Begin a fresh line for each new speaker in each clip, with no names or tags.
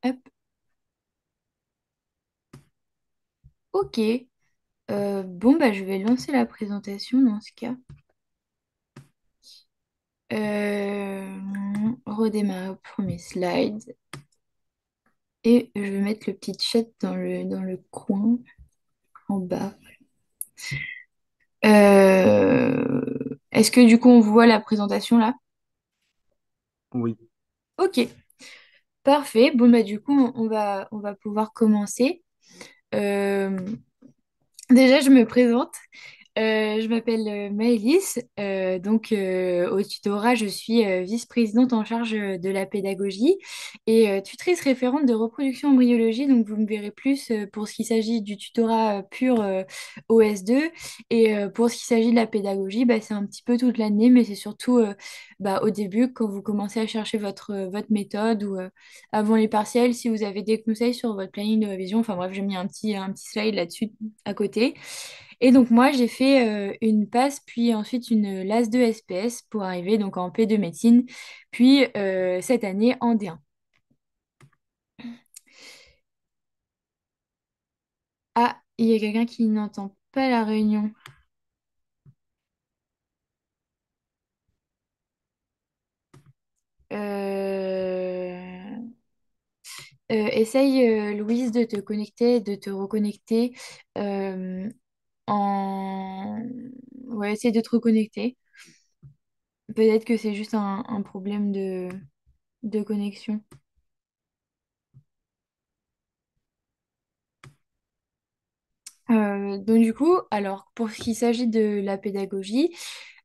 Hop, ok. Bon, bah, je vais lancer la présentation dans ce cas. Euh, Redémarrer au premier slide. Et je vais mettre le petit chat dans le coin en bas. Est-ce que du coup on voit la présentation là?
Oui,
Ok, parfait. Bon, bah, du coup, on va pouvoir commencer. Euh, Déjà, je me présente. Je m'appelle Maëlys. Au tutorat, je suis vice-présidente en charge de la pédagogie et tutrice référente de reproduction embryologie. Donc, vous me verrez plus pour ce qui s'agit du tutorat pur OS2. Et pour ce qui s'agit de la pédagogie, bah, c'est un petit peu toute l'année, mais c'est surtout bah, au début, quand vous commencez à chercher votre méthode ou avant les partiels, si vous avez des conseils sur votre planning de révision. Enfin bref, j'ai mis un petit slide là-dessus à côté. Et donc moi, j'ai fait une passe, puis ensuite une LAS 2 SPS pour arriver donc en P2 médecine, puis cette année en D1. Ah, il y a quelqu'un qui n'entend pas la réunion. Euh, Essaye, Louise, de te connecter, de te reconnecter euh, en... Ouais, essaye de te reconnecter. Peut-être que c'est juste un problème de connexion. Donc du coup, alors pour ce qui s'agit de la pédagogie,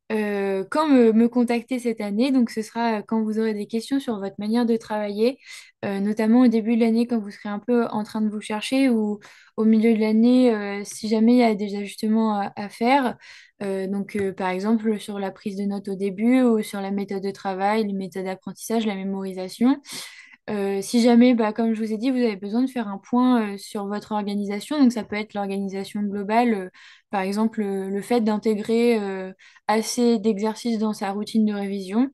quand me contacter cette année, donc ce sera quand vous aurez des questions sur votre manière de travailler, notamment au début de l'année quand vous serez un peu en train de vous chercher ou au milieu de l'année si jamais il y a des ajustements à faire. Par exemple sur la prise de notes au début ou sur la méthode de travail, les méthodes d'apprentissage, la mémorisation. Si jamais, bah, comme je vous ai dit, vous avez besoin de faire un point sur votre organisation, donc ça peut être l'organisation globale, par exemple le fait d'intégrer assez d'exercices dans sa routine de révision,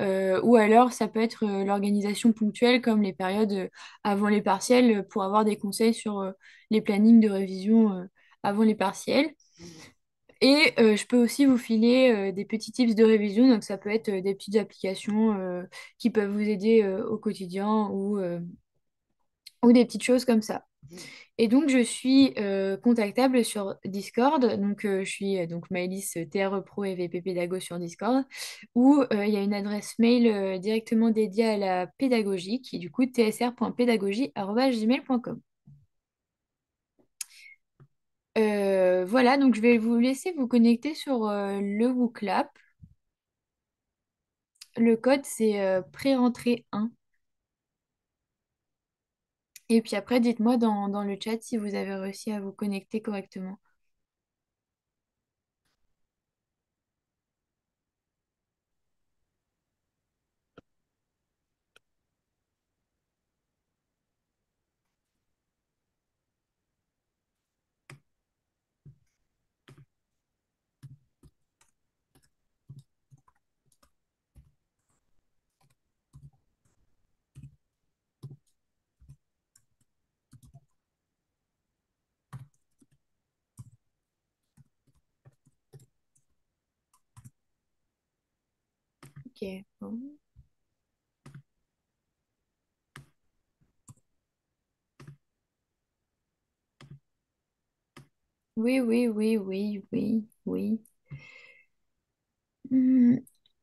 ou alors ça peut être l'organisation ponctuelle comme les périodes avant les partiels pour avoir des conseils sur les plannings de révision avant les partiels. Et je peux aussi vous filer des petits tips de révision, donc ça peut être des petites applications qui peuvent vous aider au quotidien ou des petites choses comme ça. Et donc, je suis contactable sur Discord. Donc, je suis donc Maëlys TRE Pro et VP Pédago sur Discord, où il y a une adresse mail directement dédiée à la pédagogie, qui est du coup tsr.pédagogie@gmail.com. Voilà, donc je vais vous laisser vous connecter sur le WooClap. Le code, c'est pré-rentrée 1. Et puis après, dites-moi dans le chat si vous avez réussi à vous connecter correctement. Ok, bon. Oui, oui, oui, oui, oui, oui. Hmm,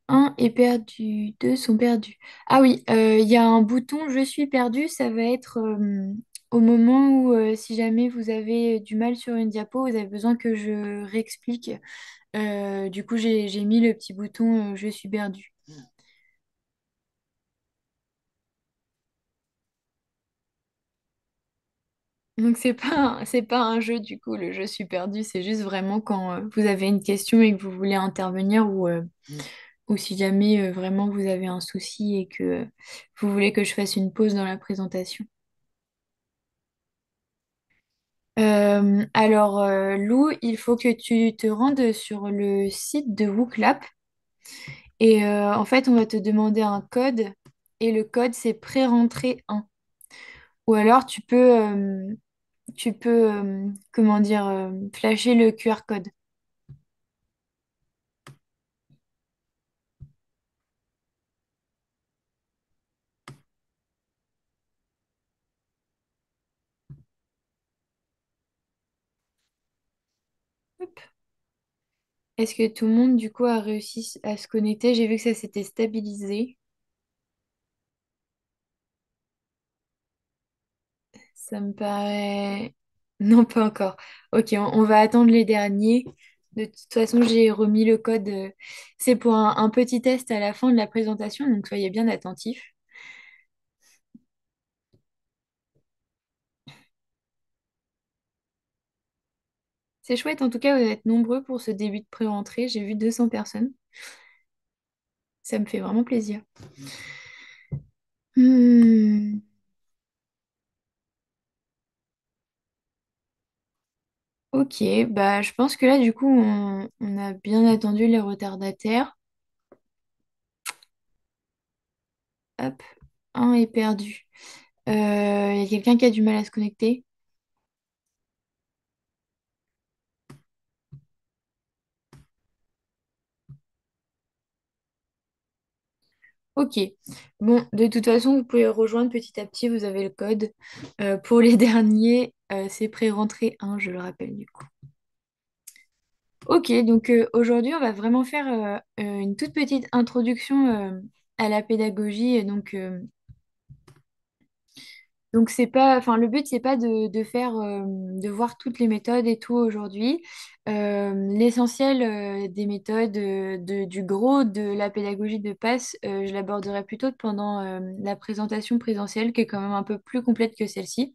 un est perdu, deux sont perdus. Ah oui, il y a un bouton Je suis perdu, ça va être au moment où si jamais vous avez du mal sur une diapo, vous avez besoin que je réexplique. Du coup, j'ai mis le petit bouton Je suis perdu. Donc c'est pas un jeu du coup, le Je suis perdu, c'est juste vraiment quand vous avez une question et que vous voulez intervenir ou si jamais vraiment vous avez un souci et que vous voulez que je fasse une pause dans la présentation. Lou, il faut que tu te rendes sur le site de WooClap et en fait, on va te demander un code et le code, c'est pré-rentrée 1. Ou alors tu peux comment dire, flasher le QR code. Hop. Est-ce que tout le monde, du coup, a réussi à se connecter? J'ai vu que ça s'était stabilisé. Ça me paraît... Non, pas encore. Ok, on va attendre les derniers. De toute façon, j'ai remis le code. C'est pour un petit test à la fin de la présentation, donc soyez bien attentifs. C'est chouette, en tout cas, vous êtes nombreux pour ce début de pré-rentrée. J'ai vu 200 personnes. Ça me fait vraiment plaisir. Hmm, ok, bah je pense que là, du coup, on a bien attendu les retardataires. Hop, un est perdu. Il y a quelqu'un qui a du mal à se connecter? Ok. Bon, de toute façon, vous pouvez rejoindre petit à petit, vous avez le code. Pour les derniers, c'est pré-rentrée 1, je le rappelle du coup. Ok, donc aujourd'hui, on va vraiment faire une toute petite introduction à la pédagogie. Et donc c'est pas, enfin, le but, c'est pas de faire, de voir toutes les méthodes et tout aujourd'hui. L'essentiel des méthodes, du gros de la pédagogie de passe, je l'aborderai plutôt pendant la présentation présentielle, qui est quand même un peu plus complète que celle-ci.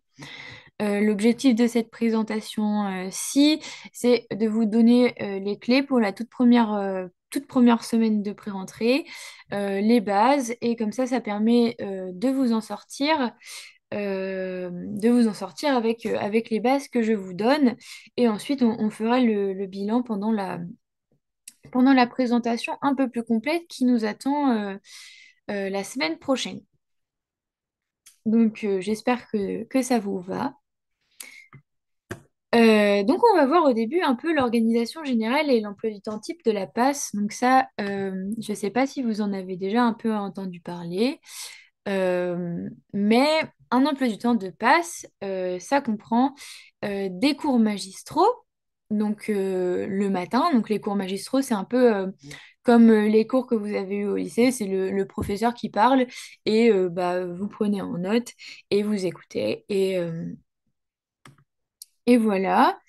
L'objectif de cette présentation-ci, c'est de vous donner les clés pour la toute première semaine de pré-rentrée, les bases, et comme ça permet de vous en sortir avec les bases que je vous donne. Et ensuite, on fera le bilan pendant la présentation un peu plus complète qui nous attend la semaine prochaine. Donc, j'espère que ça vous va. Donc, on va voir au début un peu l'organisation générale et l'emploi du temps type de la passe. Donc ça, je ne sais pas si vous en avez déjà un peu entendu parler, mais un emploi du temps de passe, ça comprend des cours magistraux, donc le matin. Donc les cours magistraux, c'est un peu comme les cours que vous avez eu au lycée, c'est le professeur qui parle et bah, vous prenez en note et vous écoutez. Et voilà.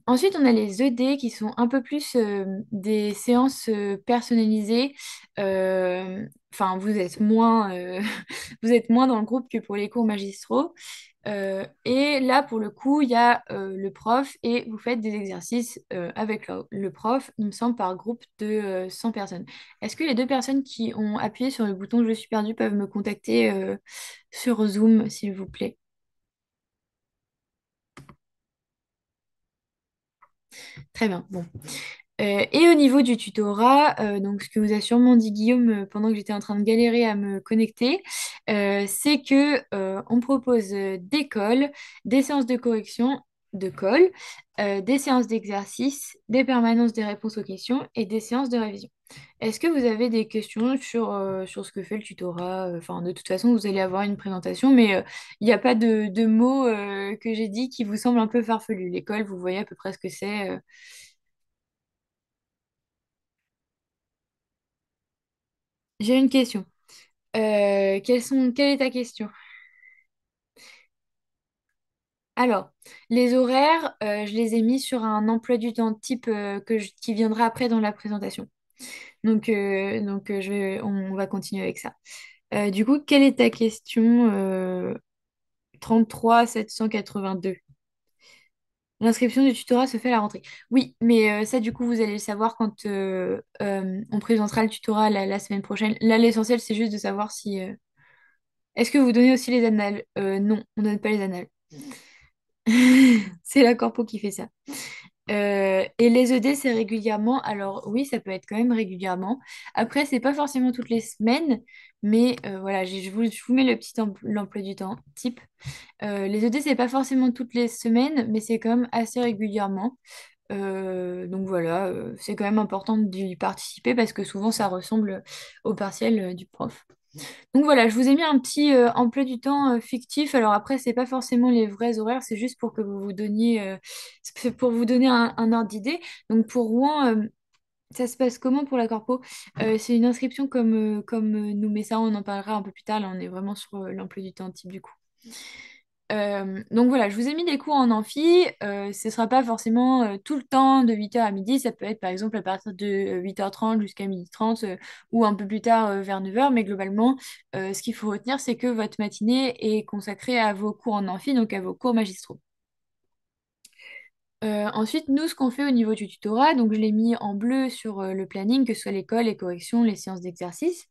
Ensuite, on a les ED qui sont un peu plus des séances personnalisées. Enfin, vous êtes moins dans le groupe que pour les cours magistraux. Et là, pour le coup, il y a le prof et vous faites des exercices avec le prof, il me semble, par groupe de 100 personnes. Est-ce que les deux personnes qui ont appuyé sur le bouton Je suis perdu peuvent me contacter sur Zoom, s'il vous plaît? Très bien. Bon. Et au niveau du tutorat, donc ce que vous a sûrement dit Guillaume pendant que j'étais en train de galérer à me connecter, c'est que on propose des calls, des séances de correction de call, des séances d'exercice, des permanences des réponses aux questions et des séances de révision. Est-ce que vous avez des questions sur ce que fait le tutorat? Enfin, de toute façon, vous allez avoir une présentation, mais il n'y a pas de mots que j'ai dit qui vous semblent un peu farfelus. L'école, vous voyez à peu près ce que c'est. J'ai une question. Quelle est ta question? Alors, les horaires, je les ai mis sur un emploi du temps type qui viendra après dans la présentation. Donc, on va continuer avec ça. Du coup, quelle est ta question 33 782. L'inscription du tutorat se fait à la rentrée. Oui, mais ça, du coup, vous allez le savoir quand on présentera le tutorat la semaine prochaine. Là, l'essentiel, c'est juste de savoir si... Est-ce que vous donnez aussi les annales? Non, on ne donne pas les annales. C'est la corpo qui fait ça. Et les ED, c'est régulièrement. Alors oui, ça peut être quand même régulièrement. Après, c'est pas forcément toutes les semaines, mais voilà, je vous mets le petit l'emploi du temps type. Les ED, c'est pas forcément toutes les semaines, mais c'est quand même assez régulièrement. Donc voilà, c'est quand même important d'y participer parce que souvent ça ressemble au partiel du prof. Donc voilà, je vous ai mis un petit emploi du temps fictif. Alors après, c'est pas forcément les vrais horaires, c'est juste pour que vous vous donniez, c'est pour vous donner un ordre d'idée. Donc pour Rouen, ça se passe comment pour la corpo? C'est une inscription comme nous, mais ça, on en parlera un peu plus tard. Là, on est vraiment sur l'emploi du temps type du coup. Donc voilà, je vous ai mis des cours en amphi. Ce ne sera pas forcément tout le temps de 8h à midi. Ça peut être par exemple à partir de 8h30 jusqu'à 12h30 ou un peu plus tard vers 9h. Mais globalement, ce qu'il faut retenir, c'est que votre matinée est consacrée à vos cours en amphi, donc à vos cours magistraux. Ensuite, nous, ce qu'on fait au niveau du tutorat, donc je l'ai mis en bleu sur le planning, que ce soit l'école, les corrections, les séances d'exercice.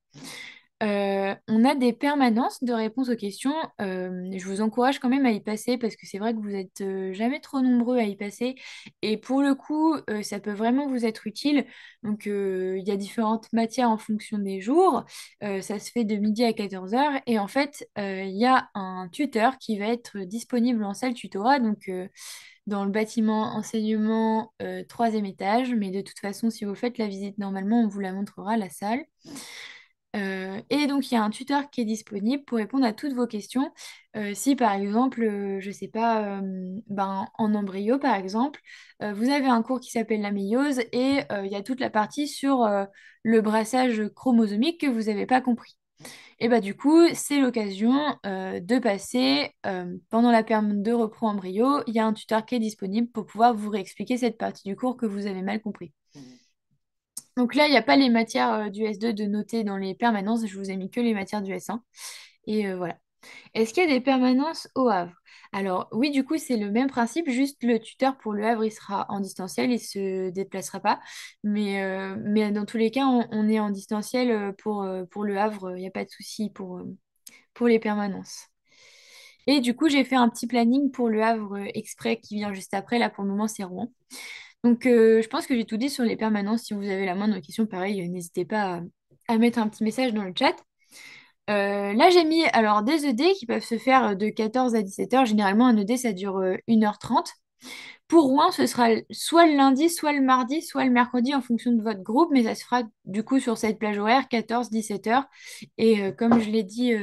On a des permanences de réponses aux questions. Je vous encourage quand même à y passer parce que c'est vrai que vous êtes jamais trop nombreux à y passer. Et pour le coup, ça peut vraiment vous être utile. Donc, il y a différentes matières en fonction des jours. Ça se fait de midi à 14h. Et en fait, il y a un tuteur qui va être disponible en salle tutorat. Donc, dans le bâtiment enseignement, troisième étage. Mais de toute façon, si vous faites la visite, normalement, on vous la montrera, la salle. Et donc, il y a un tuteur qui est disponible pour répondre à toutes vos questions. Si, par exemple, je ne sais pas, ben, en embryo, par exemple, vous avez un cours qui s'appelle la méiose et il y a toute la partie sur le brassage chromosomique que vous n'avez pas compris. Et bah, du coup, c'est l'occasion de passer pendant la période de repos embryo. Il y a un tuteur qui est disponible pour pouvoir vous réexpliquer cette partie du cours que vous avez mal compris. Donc là, il n'y a pas les matières du S2 de noter dans les permanences, je vous ai mis que les matières du S1. Et voilà. Est-ce qu'il y a des permanences au Havre? Alors oui, du coup, c'est le même principe, juste le tuteur pour le Havre, il sera en distanciel, il ne se déplacera pas. Mais dans tous les cas, on est en distanciel pour le Havre, il n'y a pas de souci pour les permanences. Et du coup, j'ai fait un petit planning pour le Havre exprès qui vient juste après. Là, pour le moment, c'est Rouen. Donc, je pense que j'ai tout dit sur les permanences. Si vous avez la moindre question, pareil, n'hésitez pas à mettre un petit message dans le chat. Là, j'ai mis alors des ED qui peuvent se faire de 14 à 17h. Généralement, un ED, ça dure 1h30. Pour Rouen, ce sera soit le lundi, soit le mardi, soit le mercredi en fonction de votre groupe, mais ça se fera du coup sur cette plage horaire 14-17h. Et comme je l'ai dit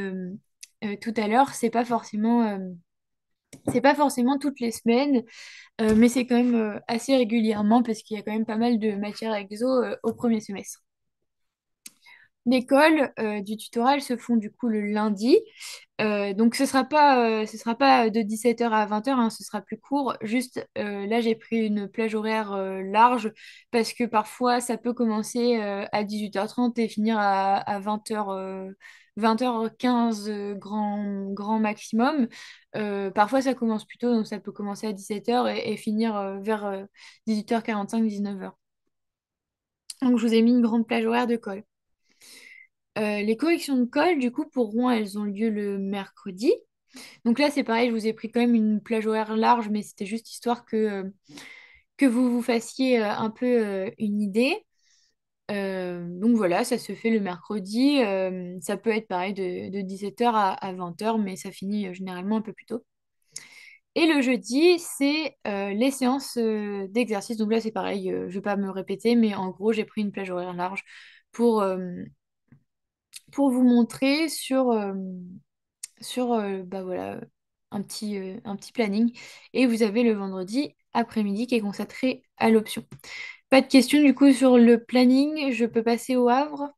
tout à l'heure, c'est pas forcément toutes les semaines, mais c'est quand même assez régulièrement parce qu'il y a quand même pas mal de matières exo au premier semestre. L'école du tutorat, elles se font du coup le lundi. Donc ce sera pas de 17h à 20h, hein, ce sera plus court. Juste là, j'ai pris une plage horaire large parce que parfois ça peut commencer à 18h30 et finir à 20h, 20h15 grand maximum. Parfois ça commence plus tôt, donc ça peut commencer à 17h et finir vers 18h45, 19h. Donc je vous ai mis une grande plage horaire de colle. Les corrections de colle, du coup, pour Rouen, elles ont lieu le mercredi. Donc là, c'est pareil, je vous ai pris quand même une plage horaire large, mais c'était juste histoire que vous vous fassiez un peu une idée. Donc voilà, ça se fait le mercredi. Ça peut être pareil de 17h à 20h, mais ça finit généralement un peu plus tôt. Et le jeudi, c'est les séances d'exercice. Donc là, c'est pareil, je ne vais pas me répéter, mais en gros, j'ai pris une plage horaire large pour, euh, pour vous montrer sur bah voilà, un petit planning. Et vous avez le vendredi après-midi qui est consacré à l'option. Pas de question du coup sur le planning, je peux passer au Havre.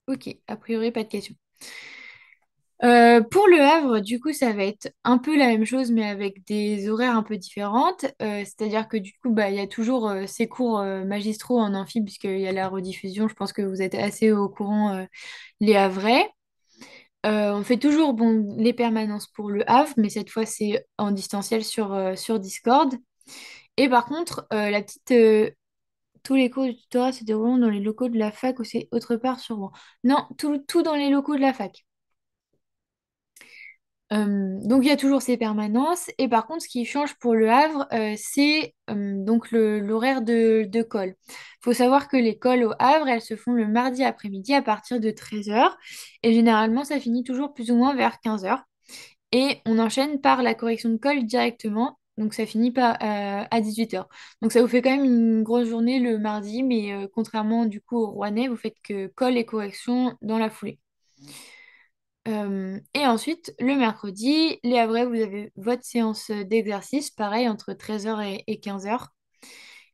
Ok, a priori pas de question. Pour le Havre, du coup, ça va être un peu la même chose, mais avec des horaires un peu différentes. C'est-à-dire que du coup, bah, il y a toujours ces cours magistraux en amphi, puisqu'il y a la rediffusion. Je pense que vous êtes assez au courant, les Havrais. On fait toujours bon, les permanences pour le Havre, mais cette fois c'est en distanciel sur Discord. Et par contre, tous les cours du tutorat se déroulent dans les locaux de la fac ou c'est autre part sur Rouen. Non, tout dans les locaux de la fac. Donc il y a toujours ces permanences. Et par contre, ce qui change pour le Havre, c'est donc l'horaire de colle. Il faut savoir que les colles au Havre, elles se font le mardi après-midi à partir de 13h. Et généralement, ça finit toujours plus ou moins vers 15h. Et on enchaîne par la correction de colle directement. Donc ça finit pas à 18h. Donc ça vous fait quand même une grosse journée le mardi, mais contrairement du coup au Rouennais, vous faites que colle et correction dans la foulée. Et ensuite, le mercredi, les Havrais, vous avez votre séance d'exercice, pareil, entre 13h et 15h.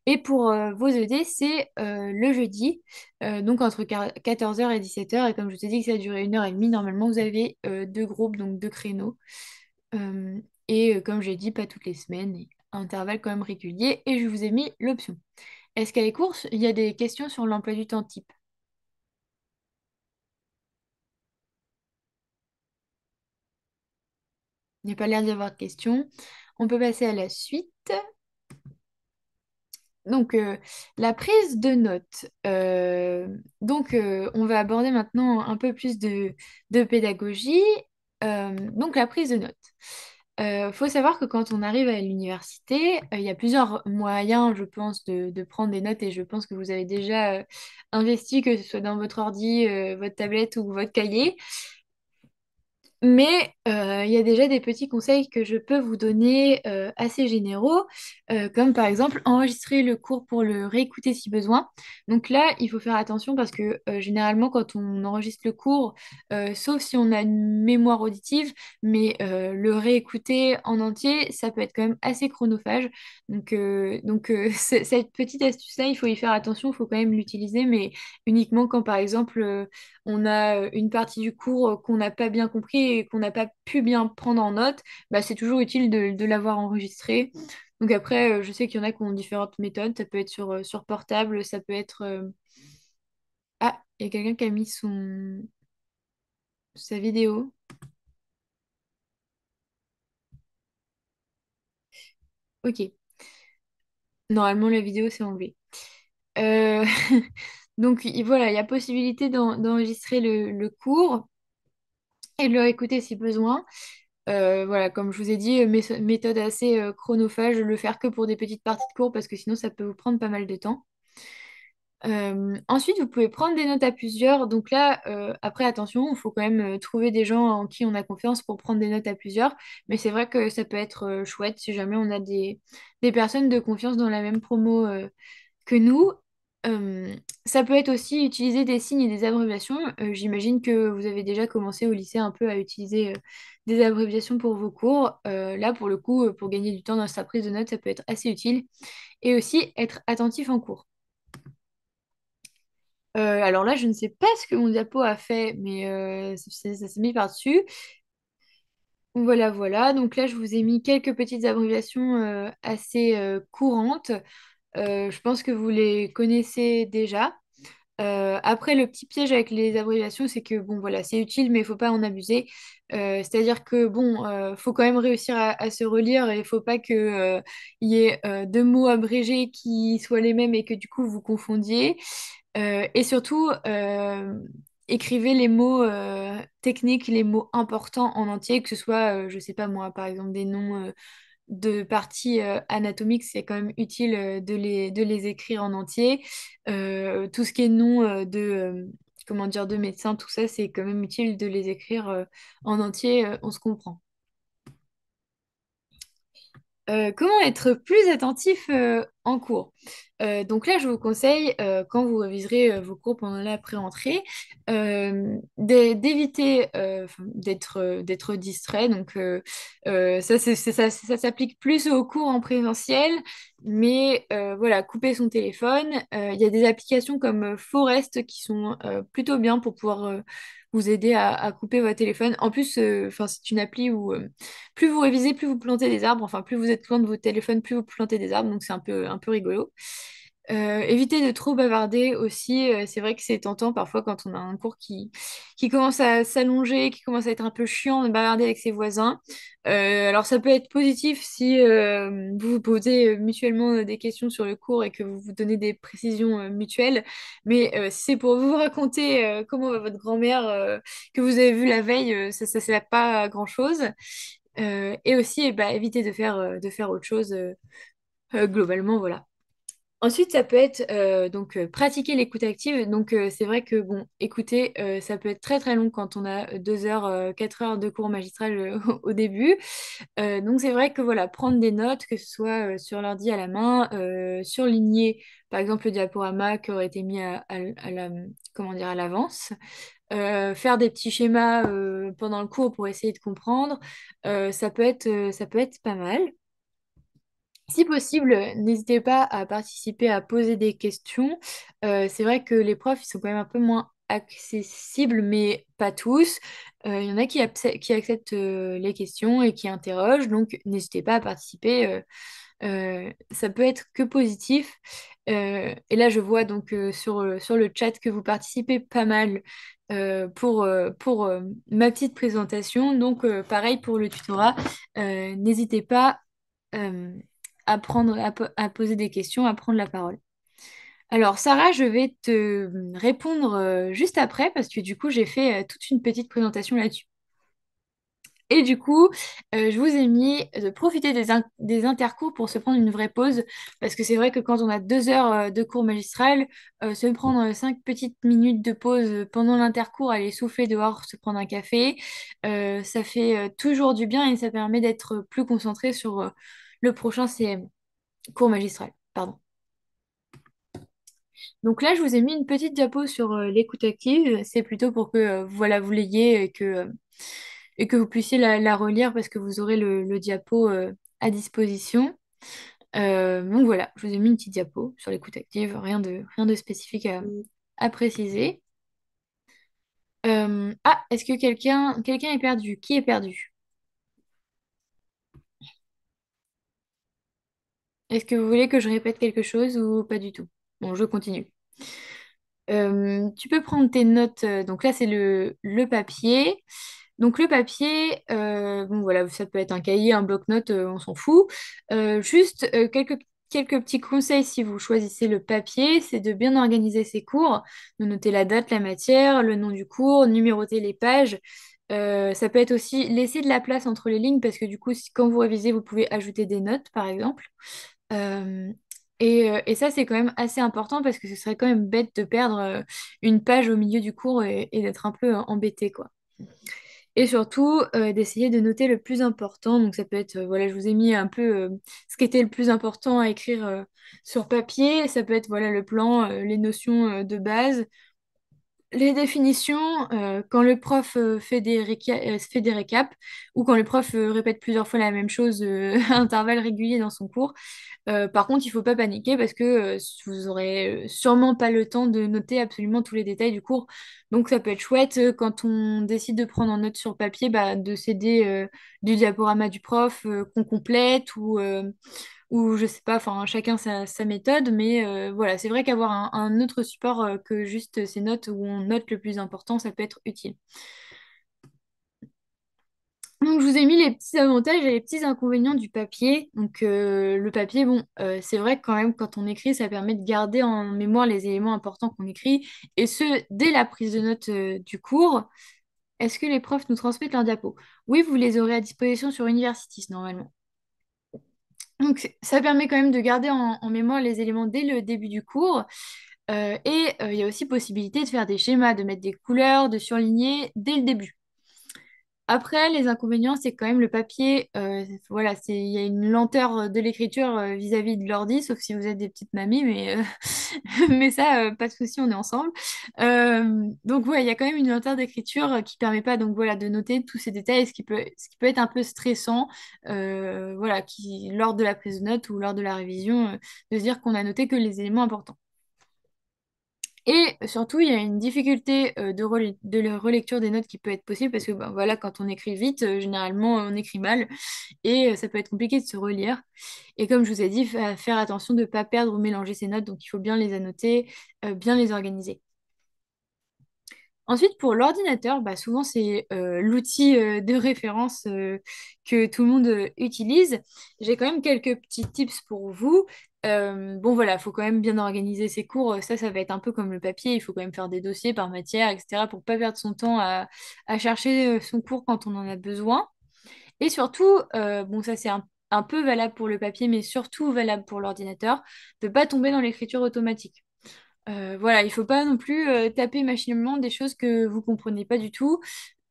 Et pour vos ED, c'est le jeudi, donc entre 14h et 17h. Et comme je vous ai dit que ça durait 1h30, normalement, vous avez deux groupes, donc deux créneaux. Euh, et comme j'ai dit, pas toutes les semaines, et à intervalles quand même réguliers. Et je vous ai mis l'option. Est-ce qu'à les courses, il y a des questions sur l'emploi du temps type? Il n'y a pas l'air d'y avoir de questions. On peut passer à la suite. Donc, la prise de notes. On va aborder maintenant un peu plus de pédagogie. Donc, la prise de notes. Il faut savoir que quand on arrive à l'université, il y a plusieurs moyens, je pense, de prendre des notes et je pense que vous avez déjà investi, que ce soit dans votre ordi, votre tablette ou votre cahier. Mais il y a déjà des petits conseils que je peux vous donner assez généraux, comme par exemple enregistrer le cours pour le réécouter si besoin. Donc là, il faut faire attention parce que généralement, quand on enregistre le cours, sauf si on a une mémoire auditive, mais le réécouter en entier, ça peut être quand même assez chronophage. Cette petite astuce-là, il faut y faire attention, il faut quand même l'utiliser, mais uniquement quand par exemple on a une partie du cours qu'on n'a pas bien compris et qu'on n'a pas pu bien prendre en note, bah, c'est toujours utile de l'avoir enregistré. Donc après, je sais qu'il y en a qui ont différentes méthodes. Ça peut être sur portable, ça peut être... Ah, il y a quelqu'un qui a mis sa vidéo. Ok, normalement la vidéo s'est enlevée. Euh, voilà, il y a possibilité d'enregistrer le cours et de le réécouter si besoin. Voilà, comme je vous ai dit, méthode assez chronophage, le faire que pour des petites parties de cours parce que sinon ça peut vous prendre pas mal de temps. Ensuite, vous pouvez prendre des notes à plusieurs. Donc là, après, attention, il faut quand même trouver des gens en qui on a confiance pour prendre des notes à plusieurs. Mais c'est vrai que ça peut être chouette si jamais on a des personnes de confiance dans la même promo que nous. Ça peut être aussi utiliser des signes et des abréviations. J'imagine que vous avez déjà commencé au lycée un peu à utiliser des abréviations pour vos cours. Là, pour le coup, pour gagner du temps dans sa prise de notes, ça peut être assez utile. Et aussi être attentif en cours. Alors là, je ne sais pas ce que mon diapo a fait, mais ça s'est mis par-dessus. Voilà, voilà. Donc là, je vous ai mis quelques petites abréviations assez courantes. Je pense que vous les connaissez déjà. Après, le petit piège avec les abréviations, c'est que bon, voilà, c'est utile, mais il faut pas en abuser. C'est-à-dire que bon, faut quand même réussir à se relire et il faut pas que il y ait deux mots abrégés qui soient les mêmes et que du coup vous confondiez. Et surtout, écrivez les mots techniques, les mots importants en entier, que ce soit, je sais pas moi, par exemple des noms de parties anatomiques, c'est quand même utile de les écrire en entier. Tout ce qui est nom comment dire, de médecin, tout ça, c'est quand même utile de les écrire en entier, on se comprend. Comment être plus attentif en cours? Donc là, je vous conseille, quand vous réviserez vos cours pendant la pré-entrée, d'éviter d'être distrait. Ça s'applique plus aux cours en présentiel, mais voilà, couper son téléphone. Il y a des applications comme Forest qui sont plutôt bien pour pouvoir vous aider à couper votre téléphone. En plus, c'est une appli où plus vous révisez, plus vous plantez des arbres. Enfin, plus vous êtes loin de votre téléphone, plus vous plantez des arbres. Donc, c'est un peu rigolo. Éviter de trop bavarder aussi. C'est vrai que c'est tentant parfois quand on a un cours qui commence à s'allonger, qui commence à être un peu chiant de bavarder avec ses voisins. Alors ça peut être positif si vous vous posez mutuellement des questions sur le cours et que vous vous donnez des précisions mutuelles. Mais si c'est pour vous raconter comment va votre grand-mère que vous avez vue la veille, ça ne sert pas à grand-chose. Et aussi, bah, éviter de faire autre chose globalement, voilà. Ensuite, ça peut être donc pratiquer l'écoute active. Donc c'est vrai que bon, écouter, ça peut être très très long quand on a 2 heures, 4 heures de cours magistral au début. Donc c'est vrai que voilà, prendre des notes, que ce soit sur l'ordi à la main, surligner par exemple le diaporama qui aurait été mis à la, comment dire, à l'avance. Faire des petits schémas pendant le cours pour essayer de comprendre, ça peut être pas mal. Si possible, n'hésitez pas à participer, à poser des questions. C'est vrai que les profs, ils sont quand même un peu moins accessibles, mais pas tous. Il y en a qui acceptent les questions et qui interrogent, donc n'hésitez pas à participer. Ça peut être que positif. Et là, je vois donc sur le chat que vous participez pas mal pour ma petite présentation. Donc, pareil pour le tutorat. N'hésitez pas euh, à poser des questions, à prendre la parole. Alors, Sarah, je vais te répondre juste après parce que du coup, j'ai fait toute une petite présentation là-dessus. Et du coup, je vous ai mis de profiter des intercours pour se prendre une vraie pause, parce que c'est vrai que quand on a 2 heures de cours magistral, se prendre 5 petites minutes de pause pendant l'intercours, aller souffler dehors, se prendre un café, ça fait toujours du bien et ça permet d'être plus concentré sur le prochain CM, cours magistral. Pardon. Donc là, je vous ai mis une petite diapo sur l'écoute active. C'est plutôt pour que voilà, vous l'ayez et que vous puissiez la relire parce que vous aurez le diapo à disposition. Donc voilà, je vous ai mis une petite diapo sur l'écoute active, rien de spécifique à préciser. Ah, est-ce que quelqu'un est perdu? Qui est perdu? Est-ce que vous voulez que je répète quelque chose ou pas du tout? Bon, je continue. Tu peux prendre tes notes. Donc là, c'est le papier. Donc le papier, bon voilà, ça peut être un cahier, un bloc-notes, on s'en fout. Juste quelques petits conseils si vous choisissez le papier, c'est de bien organiser ses cours, de noter la date, la matière, le nom du cours, numéroter les pages. Ça peut être aussi laisser de la place entre les lignes parce que du coup, quand vous révisez, vous pouvez ajouter des notes, par exemple. Euh, et ça, c'est quand même assez important parce que ce serait quand même bête de perdre une page au milieu du cours et d'être un peu embêté, quoi. Et surtout, d'essayer de noter le plus important. Donc, ça peut être, voilà, je vous ai mis un peu ce qui était le plus important à écrire sur papier. Ça peut être, voilà, le plan, les notions de base, les définitions, quand le prof fait des récaps ou quand le prof répète plusieurs fois la même chose à intervalles réguliers dans son cours. Par contre, il faut pas paniquer parce que vous aurez sûrement pas le temps de noter absolument tous les détails du cours. Donc ça peut être chouette quand on décide de prendre en note sur papier, bah, de s'aider du diaporama du prof qu'on complète ou je sais pas, enfin chacun sa méthode, mais voilà, c'est vrai qu'avoir un autre support que juste ces notes où on note le plus important, ça peut être utile. Donc, je vous ai mis les petits avantages et les petits inconvénients du papier. Donc, le papier, bon, c'est vrai que quand même, quand on écrit, ça permet de garder en mémoire les éléments importants qu'on écrit, et ce, dès la prise de notes du cours. Est-ce que les profs nous transmettent leurs diapos? Oui, vous les aurez à disposition sur Universitis, normalement. Donc, ça permet quand même de garder en mémoire les éléments dès le début du cours. Il y a aussi possibilité de faire des schémas, de mettre des couleurs, de surligner dès le début. Après, les inconvénients, c'est quand même le papier. Voilà, il y a une lenteur de l'écriture vis-à-vis de l'ordi, sauf si vous êtes des petites mamies, mais, mais ça, pas de souci, on est ensemble. Donc, ouais, il y a quand même une lenteur d'écriture qui permet pas donc, voilà, de noter tous ces détails, ce qui peut être un peu stressant voilà, lors de la prise de notes ou lors de la révision, de se dire qu'on a noté que les éléments importants. Et surtout, il y a une difficulté de la relecture des notes qui peut être possible parce que ben, voilà, quand on écrit vite, généralement on écrit mal et ça peut être compliqué de se relire. Et comme je vous ai dit, faire attention de ne pas perdre ou mélanger ses notes, donc il faut bien les annoter, bien les organiser. Ensuite, pour l'ordinateur, bah, souvent c'est l'outil de référence que tout le monde utilise. J'ai quand même quelques petits tips pour vous. Bon voilà, il faut quand même bien organiser ses cours. Ça va être un peu comme le papier. Il faut quand même faire des dossiers par matière, etc. pour pas perdre son temps à chercher son cours quand on en a besoin. Et surtout, bon ça c'est un peu valable pour le papier, mais surtout valable pour l'ordinateur, de ne pas tomber dans l'écriture automatique. Voilà, il faut pas non plus taper machinalement des choses que vous comprenez pas du tout.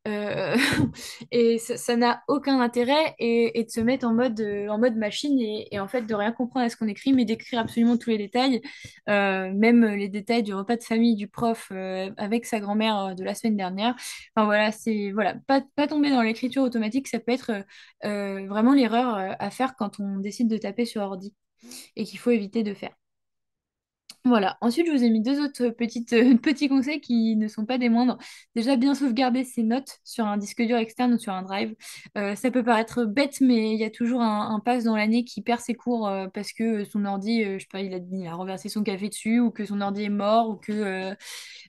Euh, et ça n'a aucun intérêt et de se mettre en mode machine et en fait de rien comprendre à ce qu'on écrit, mais d'écrire absolument tous les détails, même les détails du repas de famille du prof avec sa grand-mère de la semaine dernière. Enfin voilà, c'est voilà, pas tomber dans l'écriture automatique, ça peut être vraiment l'erreur à faire quand on décide de taper sur ordi et qu'il faut éviter de faire. Voilà. Ensuite, je vous ai mis deux autres petits conseils qui ne sont pas des moindres. Déjà, bien sauvegarder ses notes sur un disque dur externe ou sur un drive. Ça peut paraître bête, mais il y a toujours un pass dans l'année qui perd ses cours parce que son ordi, je sais pas, il a renversé son café dessus ou que son ordi est mort ou que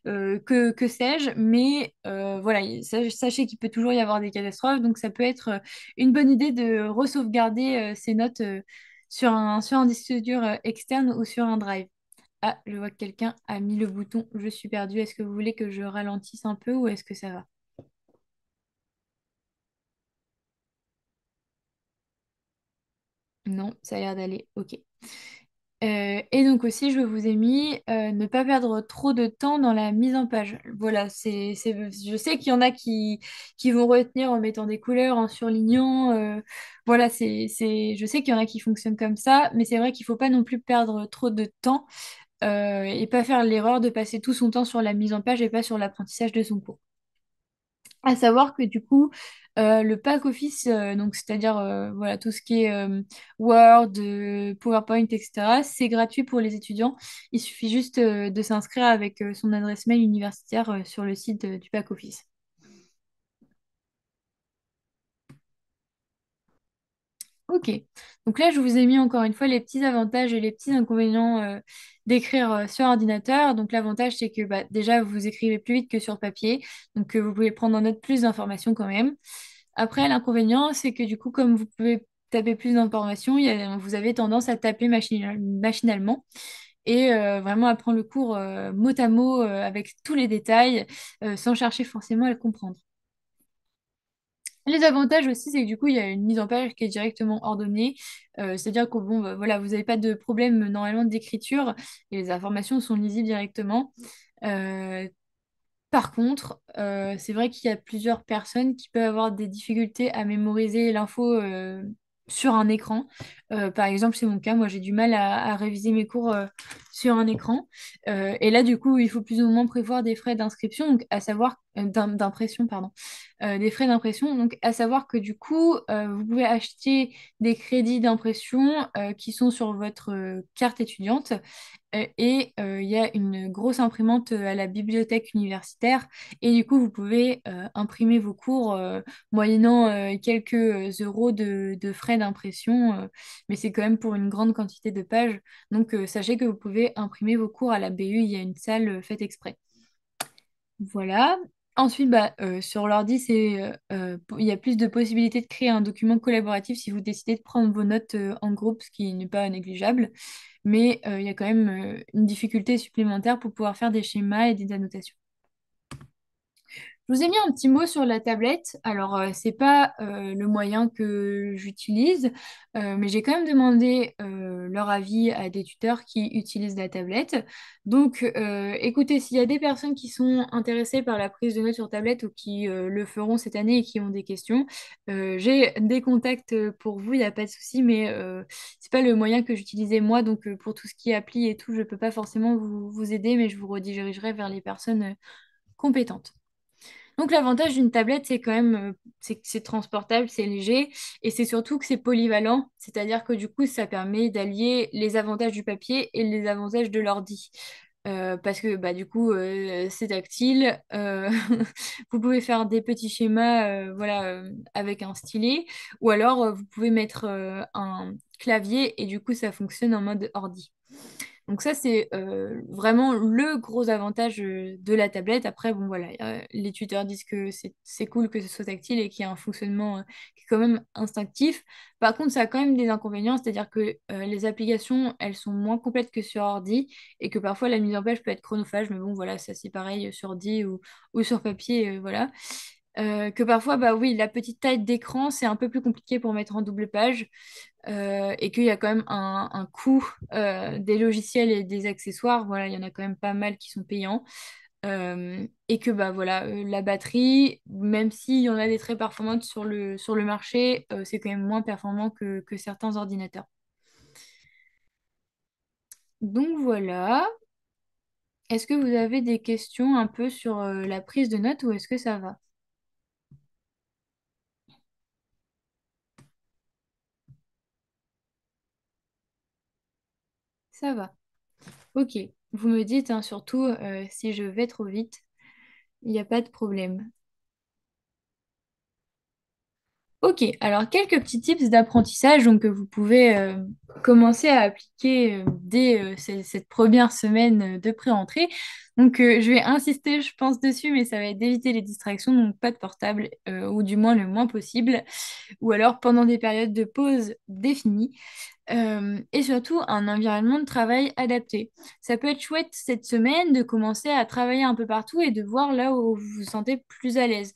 sais-je. Mais voilà, sachez qu'il peut toujours y avoir des catastrophes. Donc, ça peut être une bonne idée de resauvegarder ses notes sur un disque dur externe ou sur un drive. Ah, je vois que quelqu'un a mis le bouton Je suis perdu. Est-ce que vous voulez que je ralentisse un peu ou est-ce que ça va? Non, ça a l'air d'aller. Ok. Et donc aussi, je vous ai mis ne pas perdre trop de temps dans la mise en page. Voilà, je sais qu'il y en a qui vont retenir en mettant des couleurs, en surlignant. Voilà, je sais qu'il y en a qui fonctionnent comme ça, mais c'est vrai qu'il ne faut pas non plus perdre trop de temps et pas faire l'erreur de passer tout son temps sur la mise en page et pas sur l'apprentissage de son cours. À savoir que du coup, le pack Office, donc c'est-à-dire voilà, tout ce qui est Word, PowerPoint, etc., c'est gratuit pour les étudiants. Il suffit juste de s'inscrire avec son adresse mail universitaire sur le site du pack Office. Ok, donc là je vous ai mis encore une fois les petits avantages et les petits inconvénients d'écrire sur ordinateur. Donc l'avantage c'est que bah, déjà vous écrivez plus vite que sur papier, donc vous pouvez prendre en note plus d'informations quand même. Après l'inconvénient c'est que du coup comme vous pouvez taper plus d'informations, vous avez tendance à taper machinalement et vraiment apprendre le cours mot à mot avec tous les détails sans chercher forcément à le comprendre. Les avantages aussi, c'est que du coup, il y a une mise en page qui est directement ordonnée. C'est-à-dire que bon, bah, voilà, vous n'avez pas de problème normalement d'écriture et les informations sont lisibles directement. Euh, Par contre, c'est vrai qu'il y a plusieurs personnes qui peuvent avoir des difficultés à mémoriser l'info sur un écran. Par exemple, c'est mon cas, moi j'ai du mal à réviser mes cours sur un écran. Et là, du coup, il faut plus ou moins prévoir des frais d'inscription, donc à savoir d'impression, pardon, des frais d'impression. Donc à savoir que du coup, vous pouvez acheter des crédits d'impression qui sont sur votre carte étudiante. Et il y a une grosse imprimante à la bibliothèque universitaire. Et du coup, vous pouvez imprimer vos cours moyennant quelques euros de frais d'impression. Mais c'est quand même pour une grande quantité de pages. Donc, sachez que vous pouvez imprimer vos cours à la BU. Il y a une salle faite exprès. Voilà. Ensuite, bah, sur l'ordi, il y a plus de possibilités de créer un document collaboratif si vous décidez de prendre vos notes en groupe, ce qui n'est pas négligeable. Mais il y a quand même une difficulté supplémentaire pour pouvoir faire des schémas et des annotations. Je vous ai mis un petit mot sur la tablette. Alors, c'est pas le moyen que j'utilise, mais j'ai quand même demandé leur avis à des tuteurs qui utilisent la tablette. Donc, écoutez, s'il y a des personnes qui sont intéressées par la prise de notes sur tablette ou qui le feront cette année et qui ont des questions, j'ai des contacts pour vous, il n'y a pas de souci, mais c'est pas le moyen que j'utilisais moi. Donc, pour tout ce qui est appli et tout, je peux pas forcément vous aider, mais je vous redirigerai vers les personnes compétentes. Donc l'avantage d'une tablette, c'est quand même c'est que c'est transportable, c'est léger et c'est surtout que c'est polyvalent, c'est-à-dire que du coup, ça permet d'allier les avantages du papier et les avantages de l'ordi. Parce que bah, du coup, c'est tactile. Vous pouvez faire des petits schémas voilà, avec un stylet. Ou alors, vous pouvez mettre un clavier et du coup, ça fonctionne en mode ordi. Donc ça, c'est vraiment le gros avantage de la tablette. Après, bon voilà, les tuteurs disent que c'est cool que ce soit tactile et qu'il y a un fonctionnement qui est quand même instinctif. Par contre, ça a quand même des inconvénients, c'est-à-dire que les applications, elles sont moins complètes que sur ordi et que parfois la mise en page peut être chronophage. Mais bon, voilà, ça c'est pareil sur ordi ou sur papier, voilà. Que parfois, bah oui, la petite taille d'écran, c'est un peu plus compliqué pour mettre en double page et qu'il y a quand même un coût des logiciels et des accessoires. Voilà, il y en a quand même pas mal qui sont payants. Et que bah voilà, la batterie, même s'il y en a des très performantes sur le marché, c'est quand même moins performant que certains ordinateurs. Donc voilà. Est-ce que vous avez des questions un peu sur la prise de notes ou est-ce que ça va? Ça va. Ok. Vous me dites hein, surtout si je vais trop vite, il n'y a pas de problème. Ok, alors quelques petits tips d'apprentissage donc, que vous pouvez commencer à appliquer dès cette première semaine de pré-entrée. Donc je vais insister, je pense, dessus, mais ça va être d'éviter les distractions, donc pas de portable, ou du moins le moins possible, ou alors pendant des périodes de pause définies. Et surtout un environnement de travail adapté. Ça peut être chouette cette semaine de commencer à travailler un peu partout et de voir là où vous vous sentez plus à l'aise.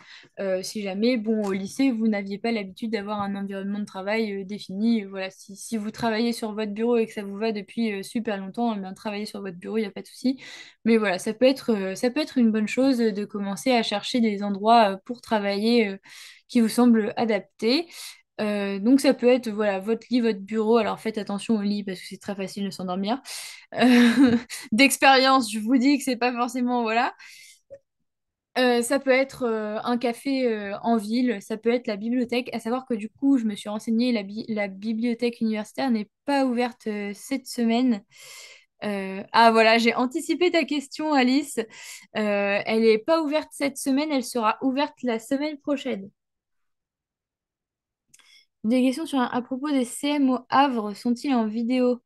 Si jamais, bon, au lycée, vous n'aviez pas l'habitude d'avoir un environnement de travail défini, voilà, si vous travaillez sur votre bureau et que ça vous va depuis super longtemps, eh bien, travaillez sur votre bureau, il n'y a pas de souci. Mais voilà, ça peut être une bonne chose de commencer à chercher des endroits pour travailler qui vous semblent adaptés. Donc ça peut être voilà, votre lit, votre bureau. Alors faites attention au lit parce que c'est très facile de s'endormir. D'expérience, je vous dis que c'est pas forcément voilà. Ça peut être un café en ville, ça peut être la bibliothèque. À savoir que du coup, je me suis renseignée, la bibliothèque universitaire n'est pas ouverte cette semaine. Ah voilà, j'ai anticipé ta question, Alice. Elle n'est pas ouverte cette semaine, elle sera ouverte la semaine prochaine. Des questions à propos des CM au Havre, sont-ils en vidéo?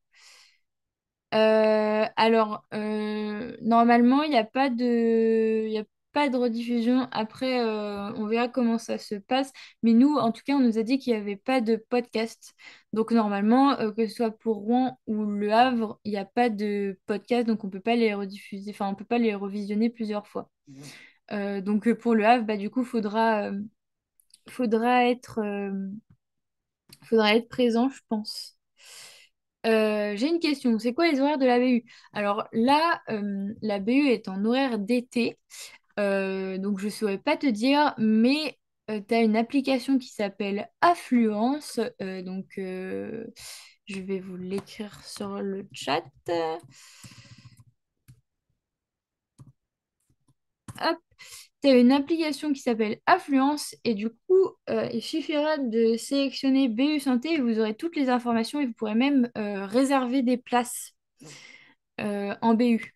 Normalement, il y a pas de rediffusion. Après, on verra comment ça se passe. Mais nous, en tout cas, on nous a dit qu'il n'y avait pas de podcast. Donc, normalement, que ce soit pour Rouen ou Le Havre, il n'y a pas de podcast. Donc, on peut pas les rediffuser, enfin, on peut pas les revisionner plusieurs fois. Donc, pour Le Havre, bah, du coup, faudra faudra être présent, je pense. J'ai une question, c'est quoi les horaires de la BU? Alors là, la BU est en horaire d'été, donc je ne saurais pas te dire, mais tu as une application qui s'appelle Affluence, je vais vous l'écrire sur le chat. Hop, tu as une application qui s'appelle Affluence et du coup, il suffira de sélectionner BU Santé et vous aurez toutes les informations et vous pourrez même réserver des places en BU.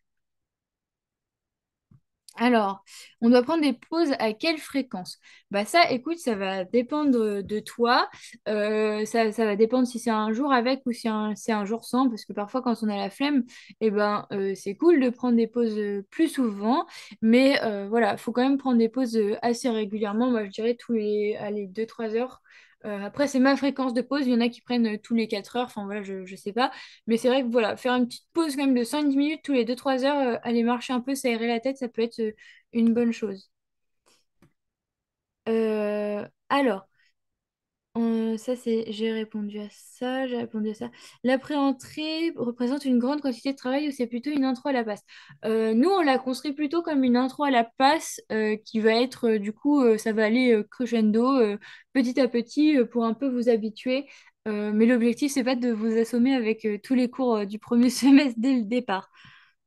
Alors, on doit prendre des pauses à quelle fréquence? Bah ça, écoute, ça va dépendre de toi. Ça va dépendre si c'est un jour avec ou si c'est un jour sans, parce que parfois quand on a la flemme, eh ben, c'est cool de prendre des pauses plus souvent, mais voilà, faut quand même prendre des pauses assez régulièrement. Moi, je dirais tous les allez, 2-3 heures. Après, c'est ma fréquence de pause. Il y en a qui prennent tous les 4 heures. Enfin, voilà, je sais pas. Mais c'est vrai que voilà, faire une petite pause quand même de 5-10 minutes tous les 2-3 heures, aller marcher un peu, s'aérer la tête, ça peut être une bonne chose. Alors, ça c'est, j'ai répondu à ça, j'ai répondu à ça. La pré-entrée représente une grande quantité de travail ou c'est plutôt une intro à la passe? Nous, on l'a construit plutôt comme une intro à la passe qui va être, du coup, ça va aller crescendo petit à petit pour un peu vous habituer. Mais l'objectif, c'est pas de vous assommer avec tous les cours du premier semestre dès le départ.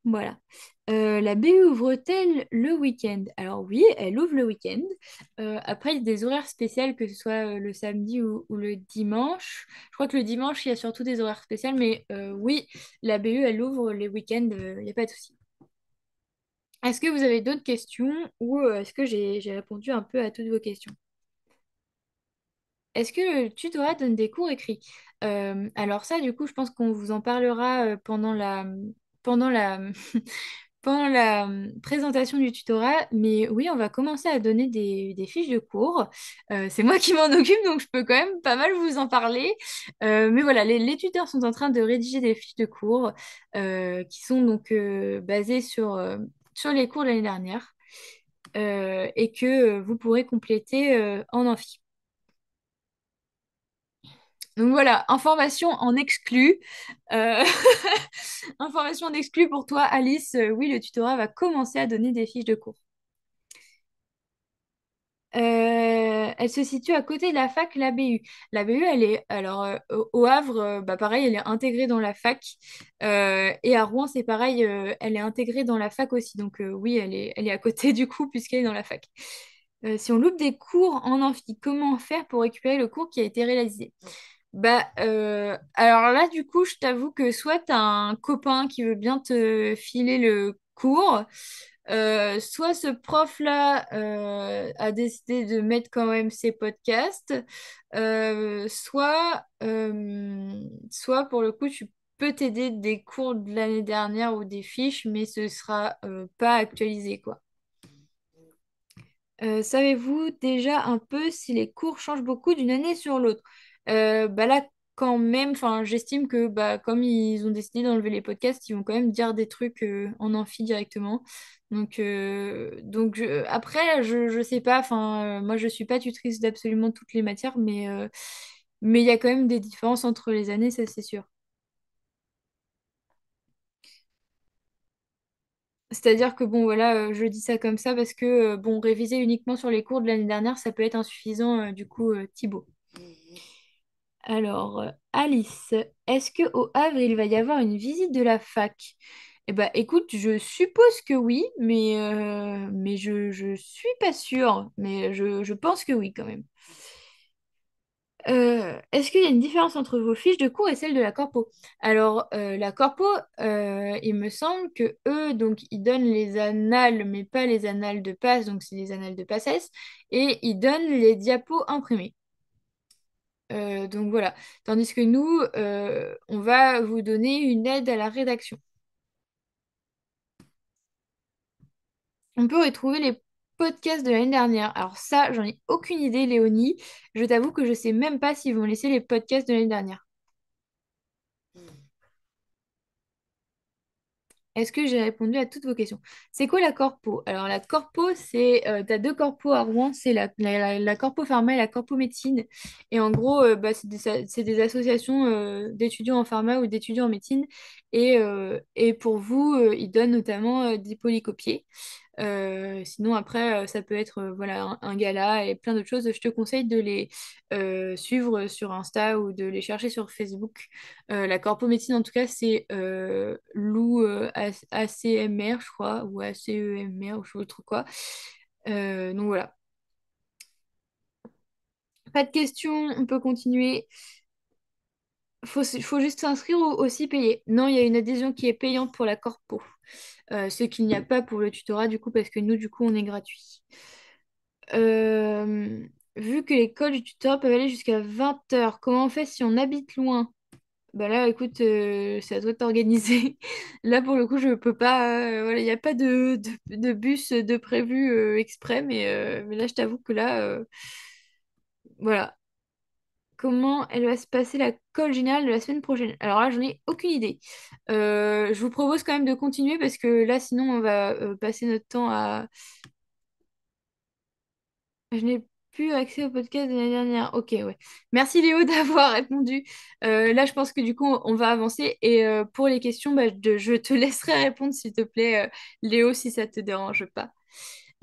Voilà. La BU ouvre-t-elle le week-end? Alors oui, elle ouvre le week-end. Après, il y a des horaires spéciaux, que ce soit le samedi ou le dimanche. Je crois que le dimanche, il y a surtout des horaires spéciaux, mais oui, la BU, elle ouvre les week-ends, il n'y a pas de souci. Est-ce que vous avez d'autres questions ou est-ce que j'ai répondu un peu à toutes vos questions? Est-ce que le tutorat donne des cours écrits? Alors ça, du coup, je pense qu'on vous en parlera pendant la, pendant la présentation du tutorat. Mais oui, on va commencer à donner des fiches de cours. C'est moi qui m'en occupe, donc je peux quand même pas mal vous en parler. Mais voilà, les tuteurs sont en train de rédiger des fiches de cours qui sont donc basées sur les cours de l'année dernière et que vous pourrez compléter en amphi. Donc voilà, information en exclu. Euh, Information en exclu pour toi, Alice. Oui, le tutorat va commencer à donner des fiches de cours. Elle se situe à côté de la fac, la BU. La BU, elle est, alors, au Havre, bah, pareil, elle est intégrée dans la fac. Et à Rouen, c'est pareil, elle est intégrée dans la fac aussi. Donc, oui, elle est à côté du coup, puisqu'elle est dans la fac. Si on loupe des cours en amphi, comment faire pour récupérer le cours qui a été réalisé? Bah, alors là, du coup, je t'avoue que soit tu as un copain qui veut bien te filer le cours, soit ce prof-là a décidé de mettre quand même ses podcasts, soit pour le coup, tu peux t'aider des cours de l'année dernière ou des fiches, mais ce sera pas actualisé, quoi. Savez-vous déjà un peu si les cours changent beaucoup d'une année sur l'autre? Bah là, quand même, enfin, j'estime que bah, comme ils ont décidé d'enlever les podcasts, ils vont quand même dire des trucs en amphi directement. Après, je sais pas, enfin, moi je suis pas tutrice d'absolument toutes les matières, mais il y a quand même des différences entre les années, ça c'est sûr. C'est-à-dire que bon, voilà, je dis ça comme ça parce que bon, réviser uniquement sur les cours de l'année dernière, ça peut être insuffisant, du coup, Thibaut. Alors, Alice, est-ce que au Havre, il va y avoir une visite de la fac? Eh ben, écoute, je suppose que oui, mais je suis pas sûre, mais je pense que oui quand même. Est-ce qu'il y a une différence entre vos fiches de cours et celles de la corpo? Alors, la corpo, il me semble que eux, donc, ils donnent les annales, mais pas les annales de passe, donc c'est les annales de passesse, et ils donnent les diapos imprimés. Donc voilà. Tandis que nous, on va vous donner une aide à la rédaction. On peut retrouver les podcasts de l'année dernière. Alors ça, j'en ai aucune idée, Léonie. Je t'avoue que je sais même pas s'ils vont laisser les podcasts de l'année dernière. Est-ce que j'ai répondu à toutes vos questions? C'est quoi la corpo? Alors la corpo, t'as deux corpos à Rouen, c'est la corpo pharma et la corpo médecine. Et en gros, bah, c'est des associations d'étudiants en pharma ou d'étudiants en médecine. Et pour vous, ils donnent notamment des polycopiés. Sinon, après, ça peut être voilà, un gala et plein d'autres choses. Je te conseille de les suivre sur Insta ou de les chercher sur Facebook. La corpo médecine, en tout cas, c'est Lou ACMR, je crois, ou ACEMR, ou je sais pas trop quoi. Donc voilà. Pas de questions, on peut continuer. Faut juste s'inscrire ou aussi payer. Non, il y a une adhésion qui est payante pour la corpo. Ce qu'il n'y a pas pour le tutorat, du coup, parce que nous, du coup, on est gratuit. Euh, Vu que les cols du tutorat peuvent aller jusqu'à 20 heures, comment on fait si on habite loin? Bah là, écoute, c'est à toi de t'organiser. Là, pour le coup, je peux pas. Voilà, il n'y a pas de bus de prévu exprès, mais là, je t'avoue que là, voilà. Comment elle va se passer la colle générale de la semaine prochaine? Alors là, j'en ai aucune idée. Je vous propose quand même de continuer parce que là, sinon, on va passer notre temps à. Je n'ai plus accès au podcast de l'année dernière. Ok, ouais. Merci Léo d'avoir répondu. Là, je pense que du coup, on va avancer. Et pour les questions, bah, je te laisserai répondre, s'il te plaît, Léo, si ça te dérange pas.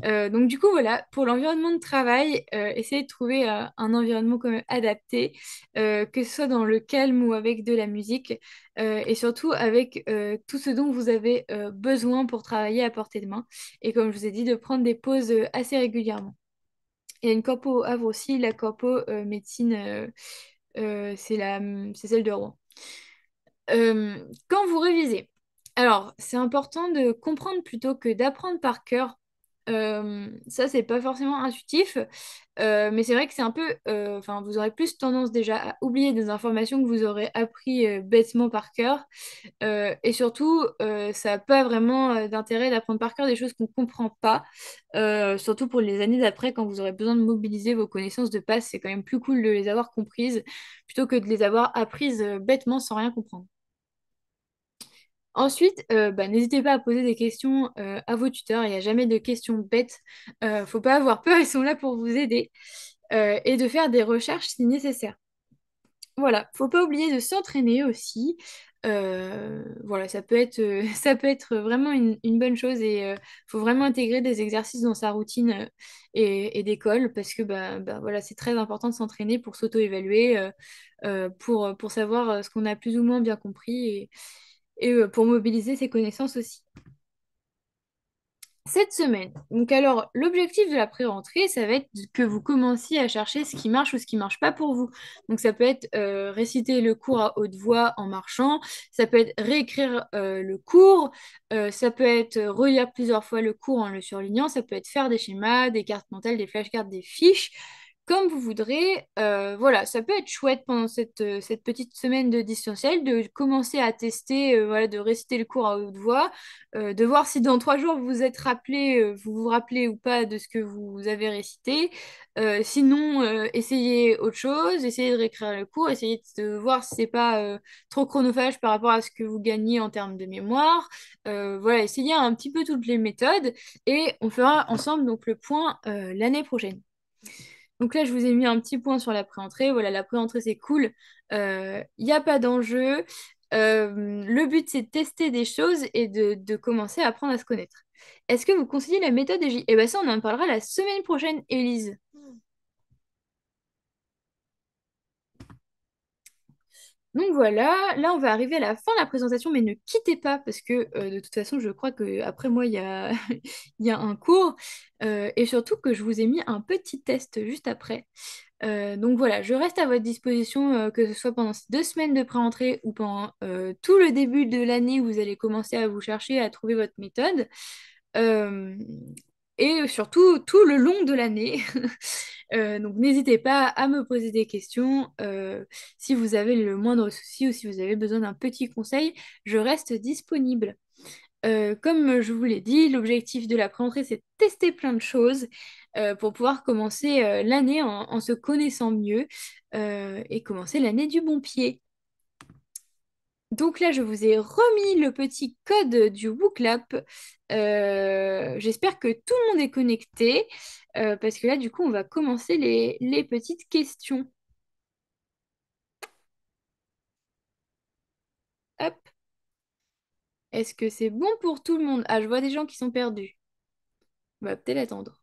Donc du coup, voilà, pour l'environnement de travail, essayez de trouver un environnement quand même adapté, que ce soit dans le calme ou avec de la musique, et surtout avec tout ce dont vous avez besoin pour travailler à portée de main. Et comme je vous ai dit, de prendre des pauses assez régulièrement. Il y a une corpo au Havre aussi, la corpo médecine, c'est celle de Rouen. Quand vous révisez, Alors, c'est important de comprendre plutôt que d'apprendre par cœur. Ça, c'est pas forcément intuitif, mais c'est vrai que c'est un peu, enfin, vous aurez plus tendance déjà à oublier des informations que vous aurez appris bêtement par cœur. Et surtout, ça n'a pas vraiment d'intérêt d'apprendre par cœur des choses qu'on ne comprend pas, surtout pour les années d'après, quand vous aurez besoin de mobiliser vos connaissances de base, c'est quand même plus cool de les avoir comprises plutôt que de les avoir apprises bêtement sans rien comprendre. Ensuite, bah, n'hésitez pas à poser des questions à vos tuteurs. Il n'y a jamais de questions bêtes. Faut pas avoir peur, ils sont là pour vous aider. Et de faire des recherches si nécessaire. Voilà, faut pas oublier de s'entraîner aussi. Voilà, ça peut être, ça peut être vraiment une bonne chose et faut vraiment intégrer des exercices dans sa routine et d'école parce que voilà, c'est très important de s'entraîner pour s'auto-évaluer, pour savoir ce qu'on a plus ou moins bien compris et pour mobiliser ses connaissances aussi. Cette semaine, donc alors l'objectif de la pré-rentrée, ça va être que vous commenciez à chercher ce qui marche ou ce qui marche pas pour vous. Donc ça peut être réciter le cours à haute voix en marchant, ça peut être réécrire le cours, ça peut être relire plusieurs fois le cours en le surlignant, ça peut être faire des schémas, des cartes mentales, des flashcards, des fiches, comme vous voudrez. Voilà, ça peut être chouette pendant cette petite semaine de distanciel de commencer à tester, voilà, de réciter le cours à haute voix, de voir si dans 3 jours vous êtes rappelé, vous vous rappelez ou pas de ce que vous avez récité. Sinon, essayez autre chose, essayez de réécrire le cours, essayez de voir si c'est pas trop chronophage par rapport à ce que vous gagnez en termes de mémoire. Voilà, essayez un petit peu toutes les méthodes et on fera ensemble donc le point l'année prochaine. Donc là, je vous ai mis un petit point sur la pré-entrée. Voilà, la pré-entrée, c'est cool. Il n'y a pas d'enjeu. Le but, c'est de tester des choses et de commencer à apprendre à se connaître. Est-ce que vous conseillez la méthode EJ? Eh bien, ça, on en parlera la semaine prochaine, Élise. Donc voilà, là, on va arriver à la fin de la présentation, mais ne quittez pas parce que de toute façon, je crois que après moi, il y a, il y a un cours et surtout que je vous ai mis un petit test juste après. Donc voilà, je reste à votre disposition, que ce soit pendant ces 2 semaines de pré-entrée ou pendant tout le début de l'année où vous allez commencer à vous chercher à trouver votre méthode. Euh, et surtout tout le long de l'année. Donc n'hésitez pas à me poser des questions. Si vous avez le moindre souci ou si vous avez besoin d'un petit conseil, je reste disponible. Comme je vous l'ai dit, l'objectif de la pré-entrée, c'est de tester plein de choses pour pouvoir commencer l'année en se connaissant mieux et commencer l'année du bon pied. Donc là, je vous ai remis le petit code du WooClap. J'espère que tout le monde est connecté parce que là, du coup, on va commencer les petites questions. Hop, est-ce que c'est bon pour tout le monde? Ah, je vois des gens qui sont perdus. On va peut-être attendre.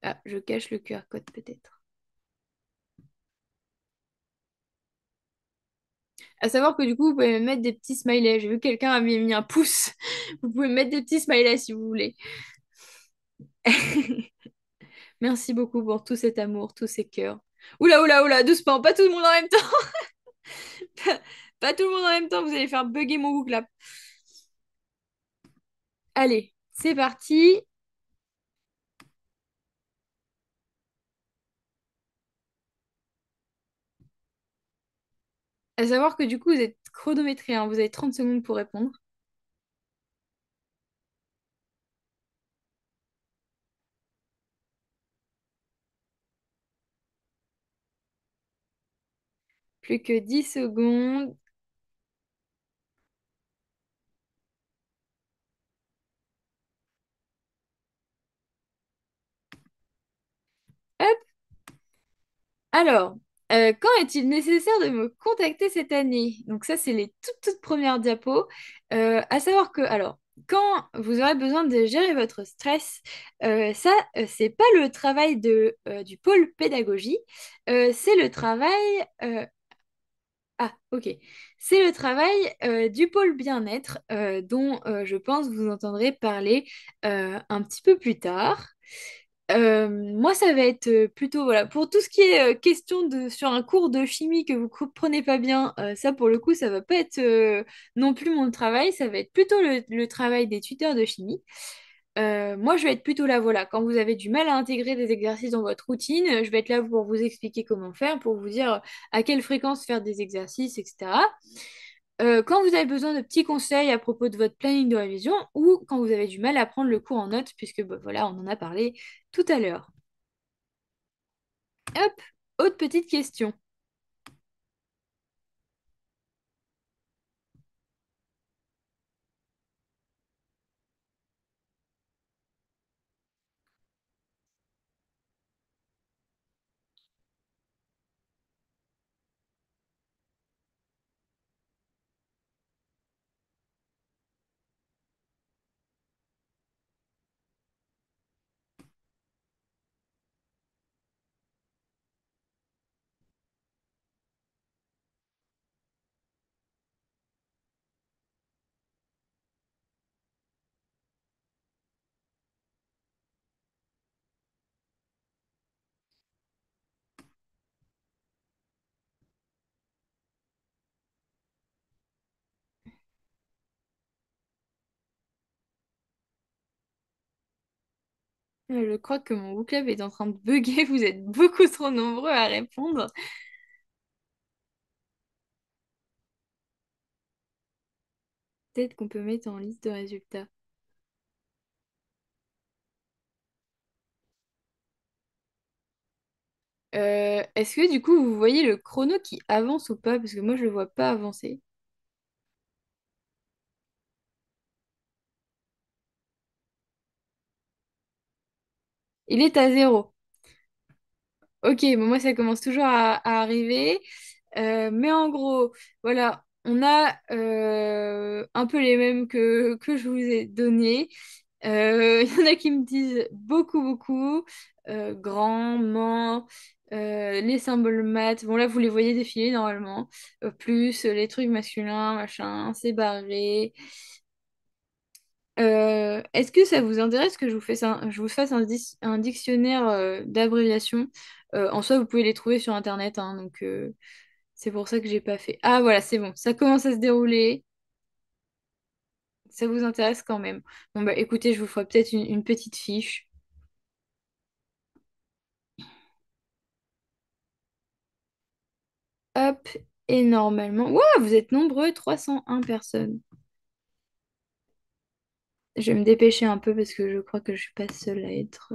Ah, je cache le QR code peut-être. À savoir que du coup, vous pouvez même mettre des petits smileys. J'ai vu que quelqu'un avait mis un pouce. Vous pouvez mettre des petits smileys si vous voulez. Merci beaucoup pour tout cet amour, tous ces cœurs. Oula, oula, oula, doucement, pas tout le monde en même temps. Pas tout le monde en même temps, vous allez faire bugger mon Google App. Allez, c'est parti. À savoir que du coup, vous êtes chronométré, hein. Vous avez 30 secondes pour répondre. Plus que 10 secondes. Hop. Alors, quand est-il nécessaire de me contacter cette année? Donc ça, c'est les toutes premières diapos. À savoir que, alors, quand vous aurez besoin de gérer votre stress, ça, c'est pas le travail du pôle pédagogie, c'est le travail... ok. C'est le travail du pôle bien-être dont je pense vous entendrez parler un petit peu plus tard. Moi, ça va être plutôt, voilà, pour tout ce qui est question de sur un cours de chimie que vous comprenez pas bien, ça pour le coup, ça va pas être non plus mon travail, ça va être plutôt le travail des tuteurs de chimie. Moi, je vais être plutôt là, voilà, quand vous avez du mal à intégrer des exercices dans votre routine, je vais être là pour vous expliquer comment faire, pour vous dire à quelle fréquence faire des exercices, etc. Quand vous avez besoin de petits conseils à propos de votre planning de révision ou quand vous avez du mal à prendre le cours en notes, puisque bah, voilà, on en a parlé tout à l'heure. Hop, autre petite question. Je crois que mon book club est en train de bugger, vous êtes beaucoup trop nombreux à répondre. Peut-être qu'on peut mettre en liste de résultats. Est-ce que du coup vous voyez le chrono qui avance ou pas? Parce que moi je le vois pas avancer. Il est à zéro. Ok, bon, moi ça commence toujours à arriver. Mais en gros, voilà, on a un peu les mêmes que je vous ai donnés. Il y en a qui me disent beaucoup, beaucoup. Grand, ment, les symboles maths. Bon, là, vous les voyez défiler normalement. Plus les trucs masculins, machin, c'est barré. Est-ce que ça vous intéresse que je vous fasse un dictionnaire d'abréviations? En soi, vous pouvez les trouver sur Internet, hein, donc c'est pour ça que j'ai pas fait. Ah voilà, c'est bon, ça commence à se dérouler. Ça vous intéresse quand même. Bon bah écoutez, je vous ferai peut-être une petite fiche. Hop, et normalement. Waouh, vous êtes nombreux, 301 personnes. Je vais me dépêcher un peu parce que je crois que je suis pas seule à être.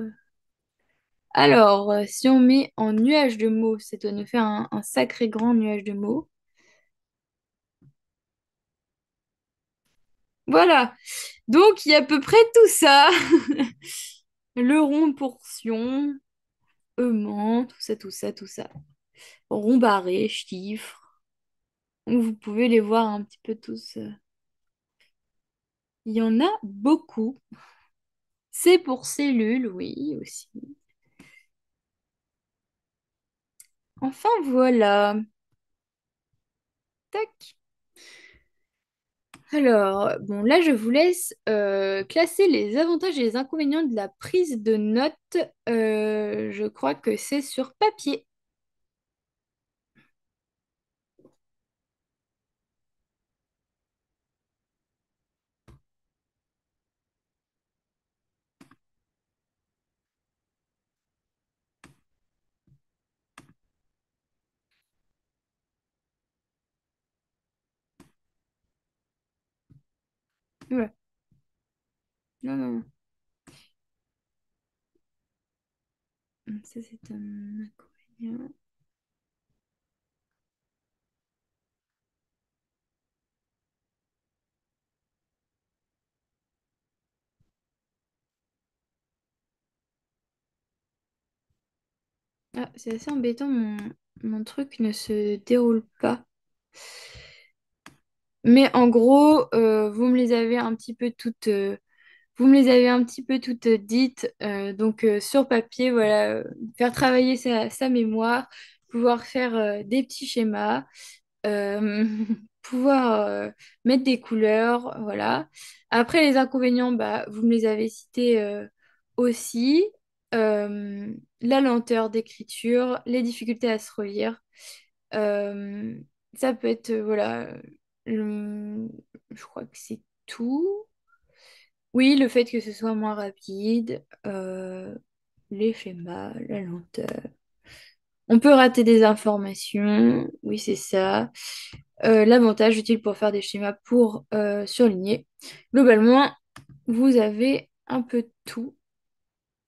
Alors, si on met en nuage de mots, ça doit nous faire un sacré grand nuage de mots. Voilà. Donc, il y a à peu près tout ça. Le rond portion, aimant, tout ça, tout ça, tout ça. Rond barré, chiffres. Donc, vous pouvez les voir un petit peu tous. Il y en a beaucoup. C'est pour cellules, oui, aussi. Enfin, voilà. Tac. Alors, bon, là, je vous laisse classer les avantages et les inconvénients de la prise de notes. Je crois que c'est sur papier. Ouais. Non, non, non. Ça, c'est un inconvénient. Ah, c'est assez embêtant, mon truc ne se déroule pas. Mais en gros, vous me les avez un petit peu toutes, vous me les avez un petit peu toutes dites. Donc sur papier, voilà, faire travailler sa mémoire, pouvoir faire des petits schémas, euh, pouvoir mettre des couleurs, voilà. Après les inconvénients, bah, vous me les avez cités aussi. la lenteur d'écriture, les difficultés à se relire. Euh, Ça peut être, voilà, le- je crois que c'est tout. Oui, le fait que ce soit moins rapide, les schémas, la lenteur. On peut rater des informations, oui, c'est ça. L'avantage utile pour faire des schémas pour surligner. Globalement, vous avez un peu de tout.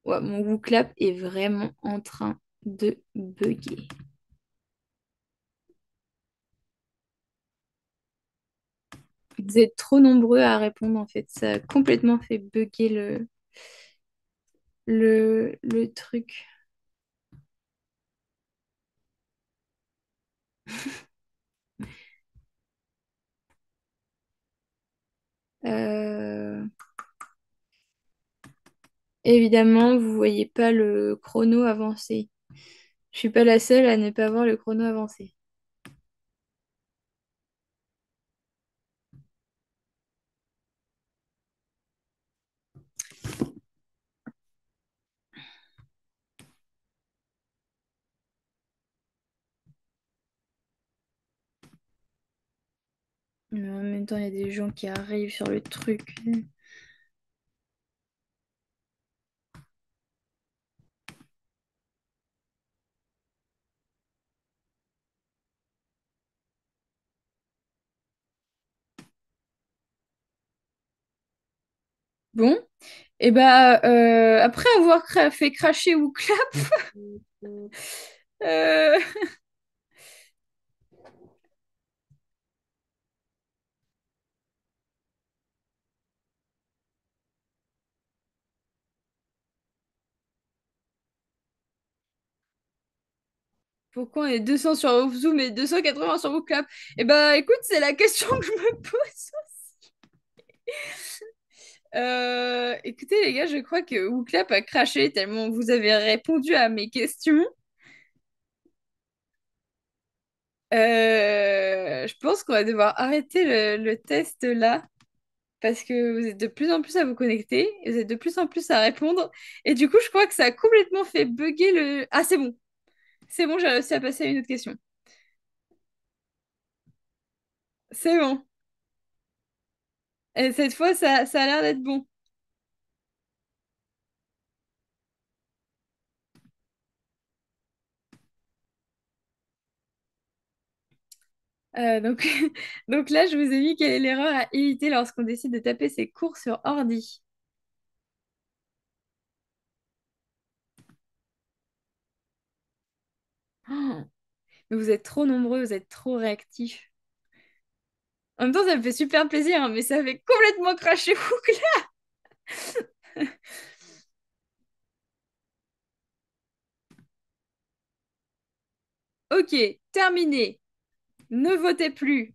Ouais, mon WooClap est vraiment en train de bugger. Vous êtes trop nombreux à répondre en fait. Ça a complètement fait bugger le truc. Euh, Évidemment, vous voyez pas le chrono avancé. Je suis pas la seule à ne pas voir le chrono avancé. Mais en même temps, il y a des gens qui arrivent sur le truc. Bon, et bah après avoir fait cracher ou clap, euh, pourquoi on est 200 sur Zoom et 280 sur WooClap? Et bah écoute, c'est la question que je me pose. Écoutez les gars, je crois que WooClap a craché tellement vous avez répondu à mes questions. Je pense qu'on va devoir arrêter le test là parce que vous êtes de plus en plus à vous connecter, et vous êtes de plus en plus à répondre et du coup je crois que ça a complètement fait bugger le... Ah c'est bon, j'ai réussi à passer à une autre question. C'est bon. Et cette fois ça a l'air d'être bon. Donc, donc là je vous ai mis quelle est l'erreur à éviter lorsqu'on décide de taper ses cours sur ordi. Oh, mais vous êtes trop nombreux, vous êtes trop réactifs. En même temps, ça me fait super plaisir, hein, mais ça fait complètement cracher Hook. Ok, terminé. Ne votez plus.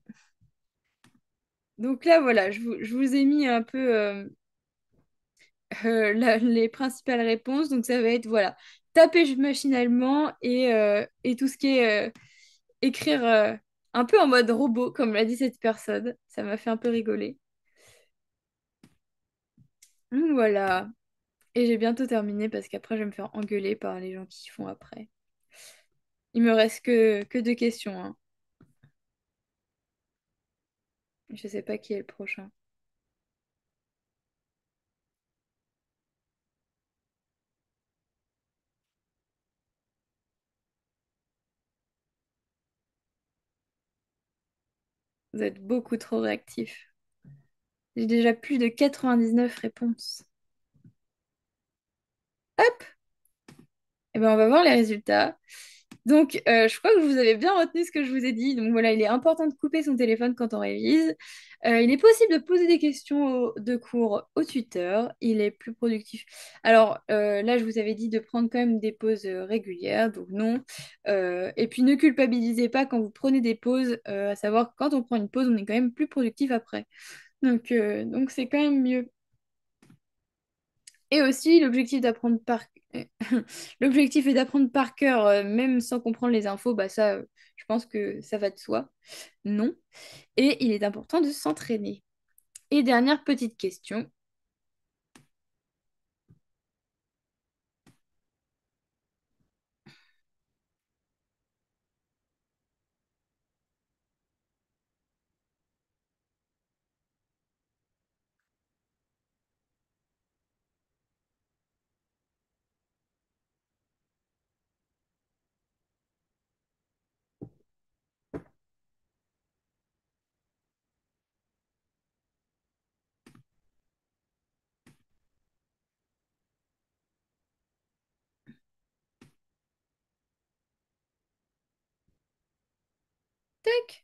Donc là, voilà, je vous ai mis un peu les principales réponses. Donc ça va être, voilà, taper machinalement et tout ce qui est écrire un peu en mode robot, comme l'a dit cette personne. Ça m'a fait un peu rigoler. Voilà. Et j'ai bientôt terminé parce qu'après, je vais me faire engueuler par les gens qui font après. Il me reste que deux questions, hein. Je sais pas qui est le prochain. Vous êtes beaucoup trop réactifs. J'ai déjà plus de 99 réponses. Hop! Et ben on va voir les résultats. Donc, je crois que vous avez bien retenu ce que je vous ai dit. Donc voilà, il est important de couper son téléphone quand on révise. Il est possible de poser des questions de cours au tuteur. Il est plus productif. Alors là, je vous avais dit de prendre quand même des pauses régulières. Donc non. Et puis ne culpabilisez pas quand vous prenez des pauses. À savoir, que quand on prend une pause, on est quand même plus productif après. Donc c'est quand même mieux. Et aussi, l'objectif d'apprendre par... l'objectif est d'apprendre par cœur, même sans comprendre les infos, bah ça, je pense que ça va de soi. Non. Et il est important de s'entraîner. Et dernière petite question. Tac.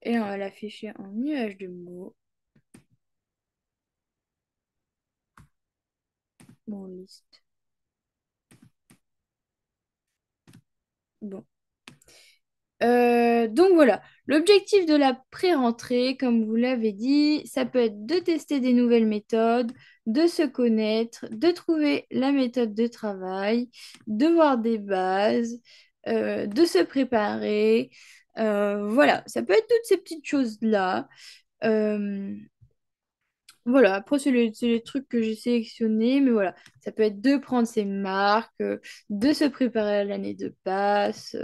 Et on va l'afficher en nuage de mots. Bon, liste. Bon. Donc voilà, l'objectif de la pré-rentrée, comme vous l'avez dit, ça peut être de tester des nouvelles méthodes, de se connaître, de trouver la méthode de travail, de voir des bases, de se préparer. Voilà, ça peut être toutes ces petites choses-là. Euh, voilà, après, c'est les trucs que j'ai sélectionnés, mais voilà, ça peut être de prendre ses marques, de se préparer à l'année de passe,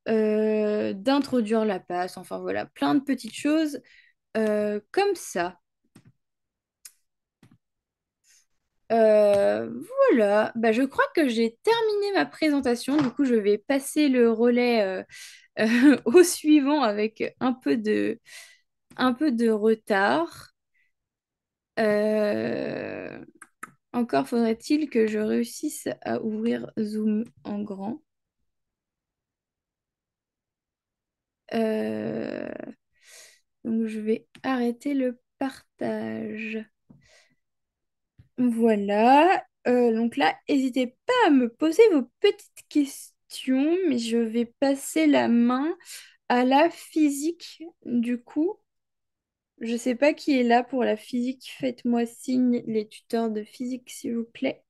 d'introduire la passe, enfin voilà, plein de petites choses comme ça. Voilà, bah, je crois que j'ai terminé ma présentation, du coup, je vais passer le relais au suivant avec un peu de retard. Euh, Encore faudrait-il que je réussisse à ouvrir Zoom en grand. Euh, donc je vais arrêter le partage. Voilà. Donc là, n'hésitez pas à me poser vos petites questions, mais je vais passer la main à la physique du coup. Je ne sais pas qui est là pour la physique. Faites-moi signe, les tuteurs de physique, s'il vous plaît.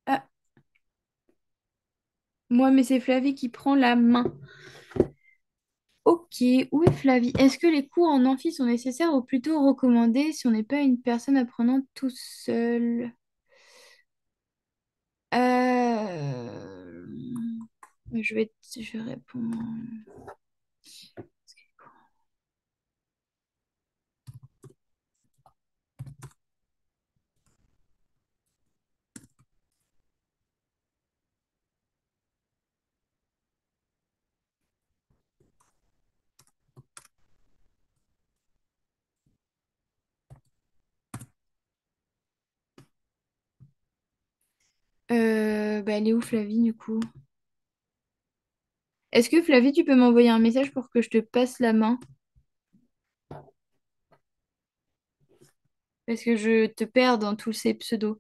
Ah, moi, mais c'est Flavie qui prend la main. Ok, où est Flavie? Est-ce que les cours en amphi sont nécessaires ou plutôt recommandés si on n'est pas une personne apprenant tout seul? Euh, je vais répondre. Bah, elle est où Flavie du coup? Est-ce que Flavie, tu peux m'envoyer un message pour que je te passe la main? Parce que je te perds dans tous ces pseudos.